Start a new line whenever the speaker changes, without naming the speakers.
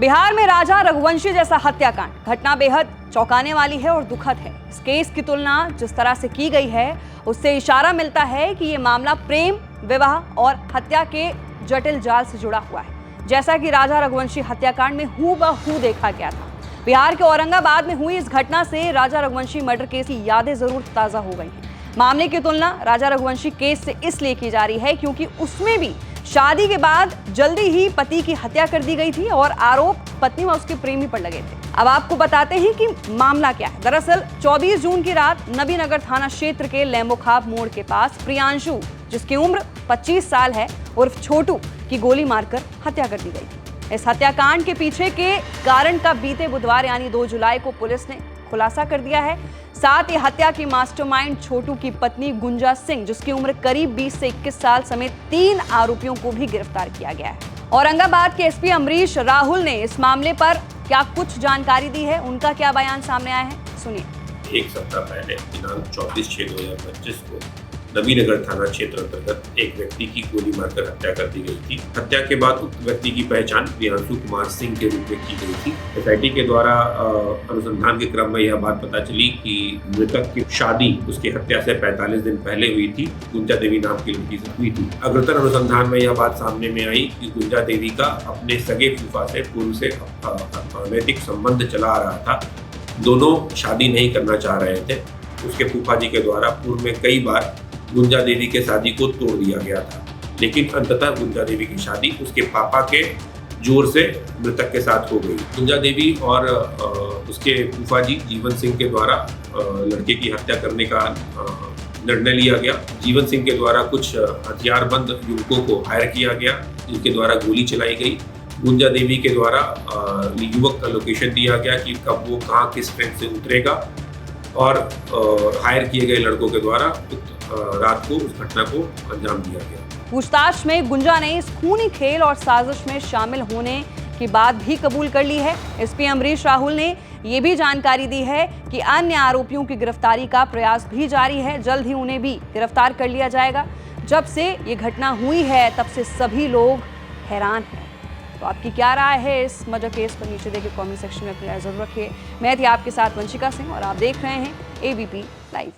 बिहार में राजा रघुवंशी जैसा हत्याकांड घटना बेहद चौंकाने वाली है और दुखद है। इस केस की तुलना जिस तरह से की गई है उससे इशारा मिलता है कि ये मामला प्रेम, विवाह और हत्या के जटिल जाल से जुड़ा हुआ है। जैसा कि राजा रघुवंशी हत्याकांड में हूबहू देखा गया था। बिहार के औरंगाबाद में हुई इस घटना से राजा रघुवंशी मर्डर केस की यादें जरूर ताजा हो गई हैं। मामले की तुलना राजा रघुवंशी केस से इसलिए की जा रही है क्योंकि उसमें भी शादी के बाद जल्दी ही पति की हत्या कर दी गई थी और आरोप पत्नी व उसके प्रेमी पर लगे थे। अब आपको बताते हैं कि मामला क्या है। दरअसल 24 जून की रात नबीनगर थाना क्षेत्र के लेम्बोखाब मोड़ के पास प्रियांशु, जिसकी उम्र 25 साल है, उर्फ छोटू, की गोली मारकर हत्या कर दी गई थी। इस हत्याकांड के पीछे के कारण का बीते बुधवार यानी 2 जुलाई को पुलिस ने खुलासा कर दिया है। साथ ही हत्या की मास्टरमाइंड छोटू की पत्नी गुंजा सिंह, जिसकी उम्र करीब 20 से 21 साल समेत 3 आरोपियों को भी गिरफ्तार किया गया है। औरंगाबाद के एसपी अमरीश राहुल ने इस मामले पर क्या कुछ जानकारी दी है, उनका क्या बयान सामने आया है, सुनिए।
एक सप्ताह पहले दिनांक 24/6/2025 को नबीनगर थाना क्षेत्र अंतर्गत एक व्यक्ति की गोली मारकर हत्या कर दी गई थी। हत्या के बाद उक्त व्यक्ति की पहचान प्रियांशु कुमार सिंह के रूप में की गई थी। एसआईटी के द्वारा अनुसंधान के क्रम में यह बात पता चली कि मृतक की शादी उसकी हत्या से 45 दिन पहले हुई थी। गुंजा देवी नाम की लड़की से हुई थी। अग्रतर अनुसंधान में यह बात सामने में आई कि गुंजा देवी का अपने सगे फूफा से पूर्व से अनैतिक संबंध चला आ रहा था। दोनों शादी नहीं करना चाह रहे थे। उसके फूफा जी के द्वारा पूर्व में कई बार गुंजा देवी के शादी को तोड़ दिया गया था, लेकिन अंततः गुंजा देवी की शादी उसके पापा के जोर से मृतक के साथ हो गई। गुंजा देवी और उसके फूफा जी जीवन सिंह के द्वारा लड़के की हत्या करने का निर्णय लिया गया। जीवन सिंह के द्वारा कुछ हथियारबंद युवकों को हायर किया गया, जिनके द्वारा गोली चलाई गई। गुंजा देवी के द्वारा युवक का लोकेशन दिया गया कि कब वो कहाँ किस ट्रेन से उतरेगा और हायर किए गए लड़कों के द्वारा रात को उस घटना को अंजाम दिया गया।
पूछताछ में गुंजा ने इस खूनी खेल और साजिश में शामिल होने की बात भी कबूल कर ली है। एसपी अमरीश राहुल ने ये भी जानकारी दी है कि अन्य आरोपियों की गिरफ्तारी का प्रयास भी जारी है। जल्द ही उन्हें भी गिरफ्तार कर लिया जाएगा। जब से ये घटना हुई है तब से सभी लोग हैरान हैं। तो आपकी क्या राय है इस मर्डर केस पर, नीचे देखिए कमेंट सेक्शन में अपनी राय जरूर रखिए। मैं थी आपके साथ वंशिका सिंह और आप देख रहे हैं ABP लाइव।